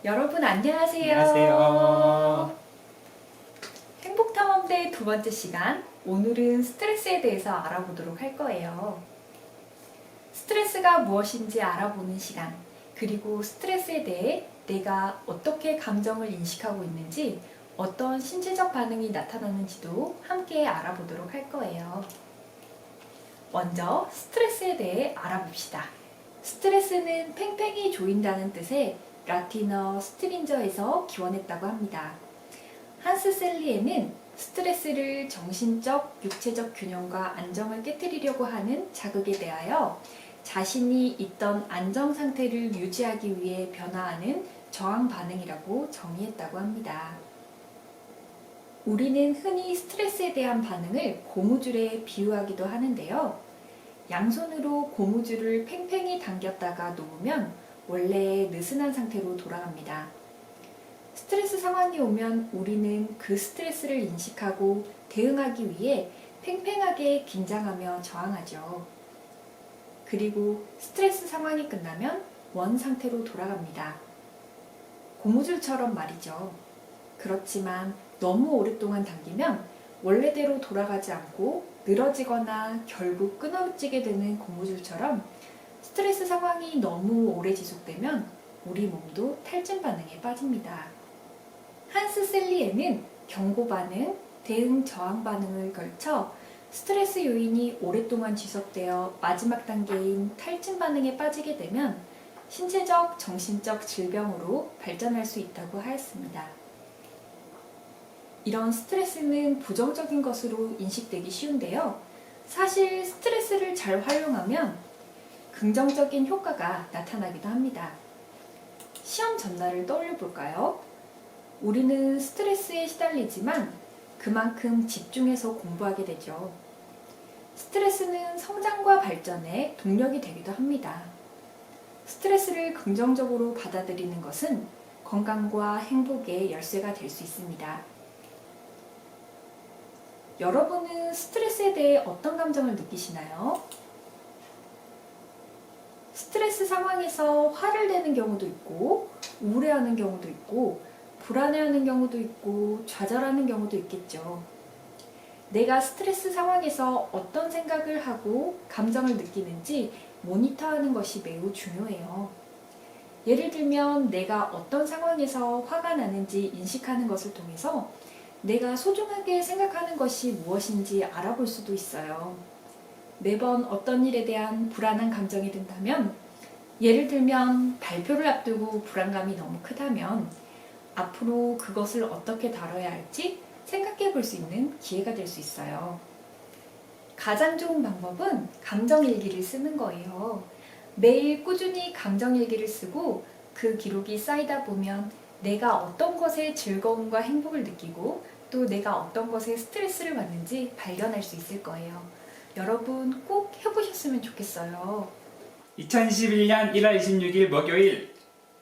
여러분 안녕하세요. 안녕하세요. 행복탐험대 두 번째 시간, 오늘은 스트레스에 대해서 알아보도록 할 거예요. 스트레스가 무엇인지 알아보는 시간, 그리고 스트레스에 대해 내가 어떻게 감정을 인식하고 있는지, 어떤 신체적 반응이 나타나는지도 함께 알아보도록 할 거예요. 먼저 스트레스에 대해 알아봅시다. 스트레스는 팽팽히 조인다는 뜻의 라틴어 스트린저에서 기원했다고 합니다. 한스 셀리에는 스트레스를 정신적, 육체적 균형과 안정을 깨뜨리려고 하는 자극에 대하여 자신이 있던 안정 상태를 유지하기 위해 변화하는 저항 반응이라고 정의했다고 합니다. 우리는 흔히 스트레스에 대한 반응을 고무줄에 비유하기도 하는데요. 양손으로 고무줄을 팽팽히 당겼다가 놓으면 원래의 느슨한 상태로 돌아갑니다. 스트레스 상황이 오면 우리는 그 스트레스를 인식하고 대응하기 위해 팽팽하게 긴장하며 저항하죠. 그리고 스트레스 상황이 끝나면 원 상태로 돌아갑니다. 고무줄처럼 말이죠. 그렇지만 너무 오랫동안 당기면 원래대로 돌아가지 않고 늘어지거나 결국 끊어지게 되는 고무줄처럼 스트레스 상황이 너무 오래 지속되면 우리 몸도 탈진 반응에 빠집니다. 한스 셀리에는 경고 반응, 대응 저항 반응을 걸쳐 스트레스 요인이 오랫동안 지속되어 마지막 단계인 탈진 반응에 빠지게 되면 신체적, 정신적 질병으로 발전할 수 있다고 하였습니다. 이런 스트레스는 부정적인 것으로 인식되기 쉬운데요. 사실 스트레스를 잘 활용하면 긍정적인 효과가 나타나기도 합니다. 시험 전날을 떠올려 볼까요? 우리는 스트레스에 시달리지만 그만큼 집중해서 공부하게 되죠. 스트레스는 성장과 발전에 동력이 되기도 합니다. 스트레스를 긍정적으로 받아들이는 것은 건강과 행복의 열쇠가 될 수 있습니다. 여러분은 스트레스에 대해 어떤 감정을 느끼시나요? 스트레스 상황에서 화를 내는 경우도 있고, 우울해하는 경우도 있고, 불안해하는 경우도 있고, 좌절하는 경우도 있겠죠. 내가 스트레스 상황에서 어떤 생각을 하고 감정을 느끼는지 모니터하는 것이 매우 중요해요. 예를 들면 내가 어떤 상황에서 화가 나는지 인식하는 것을 통해서 내가 소중하게 생각하는 것이 무엇인지 알아볼 수도 있어요. 매번 어떤 일에 대한 불안한 감정이 든다면, 예를 들면 발표를 앞두고 불안감이 너무 크다면 앞으로 그것을 어떻게 다뤄야 할지 생각해 볼 수 있는 기회가 될 수 있어요. 가장 좋은 방법은 감정일기를 쓰는 거예요. 매일 꾸준히 감정일기를 쓰고 그 기록이 쌓이다 보면 내가 어떤 것에 즐거움과 행복을 느끼고 또 내가 어떤 것에 스트레스를 받는지 발견할 수 있을 거예요. 여러분 꼭 해보셨으면 좋겠어요. 2021년 1월 26일 목요일.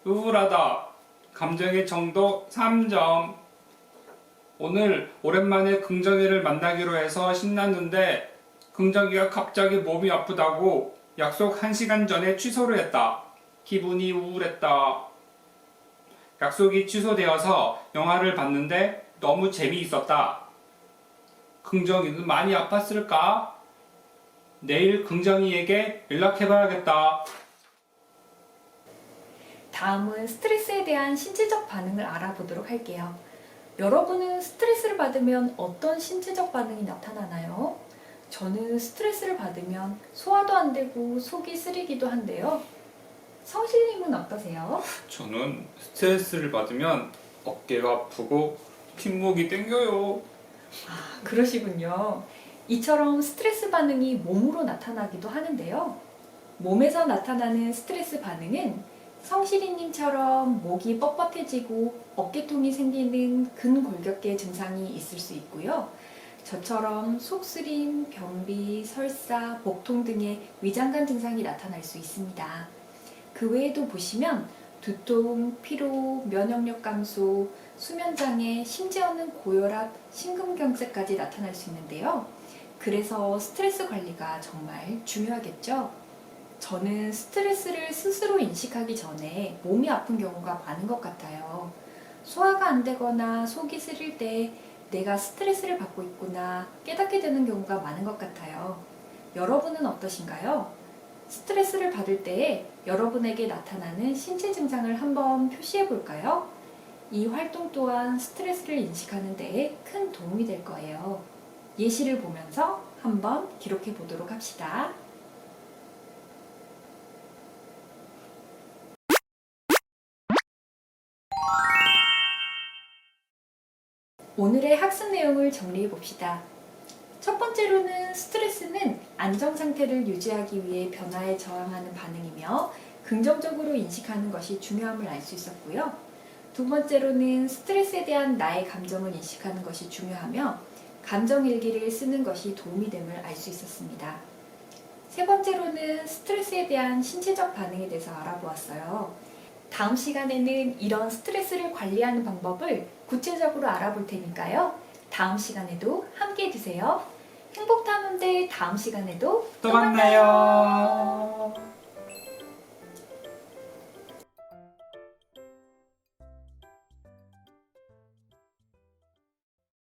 우울하다. 감정의 정도 3점. 오늘 오랜만에 긍정이를 만나기로 해서 신났는데 긍정이가 갑자기 몸이 아프다고 약속 1시간 전에 취소를 했다. 기분이 우울했다. 약속이 취소되어서 영화를 봤는데 너무 재미있었다. 긍정이는 많이 아팠을까? 내일 긍정이에게 연락해봐야겠다. 다음은 스트레스에 대한 신체적 반응을 알아보도록 할게요. 여러분은 스트레스를 받으면 어떤 신체적 반응이 나타나나요? 저는 스트레스를 받으면 소화도 안 되고 속이 쓰리기도 한데요. 성실님은 어떠세요? 저는 스트레스를 받으면 어깨가 아프고 뒷목이 땡겨요. 아, 그러시군요. 이처럼 스트레스 반응이 몸으로 나타나기도 하는데요. 몸에서 나타나는 스트레스 반응은 성실이님처럼 목이 뻣뻣해지고 어깨통이 생기는 근골격계 증상이 있을 수 있고요. 저처럼 속쓰림, 변비, 설사, 복통 등의 위장관 증상이 나타날 수 있습니다. 그 외에도 보시면 두통, 피로, 면역력 감소, 수면장애, 심지어는 고혈압, 심근경색까지 나타날 수 있는데요. 그래서 스트레스 관리가 정말 중요하겠죠. 저는 스트레스를 스스로 인식하기 전에 몸이 아픈 경우가 많은 것 같아요. 소화가 안 되거나 속이 쓰릴 때 내가 스트레스를 받고 있구나 깨닫게 되는 경우가 많은 것 같아요. 여러분은 어떠신가요? 스트레스를 받을 때에 여러분에게 나타나는 신체 증상을 한번 표시해 볼까요? 이 활동 또한 스트레스를 인식하는 데에 큰 도움이 될 거예요. 예시를 보면서 한번 기록해 보도록 합시다. 오늘의 학습 내용을 정리해 봅시다. 첫 번째로는 스트레스는 안정 상태를 유지하기 위해 변화에 저항하는 반응이며 긍정적으로 인식하는 것이 중요함을 알 수 있었고요. 두 번째로는 스트레스에 대한 나의 감정을 인식하는 것이 중요하며 감정 일기를 쓰는 것이 도움이 됨을 알 수 있었습니다. 세 번째로는 스트레스에 대한 신체적 반응에 대해서 알아보았어요. 다음 시간에는 이런 스트레스를 관리하는 방법을 구체적으로 알아볼 테니까요. 다음 시간에도 함께 해주세요. 행복탐험대 다음 시간에도 또 만나요.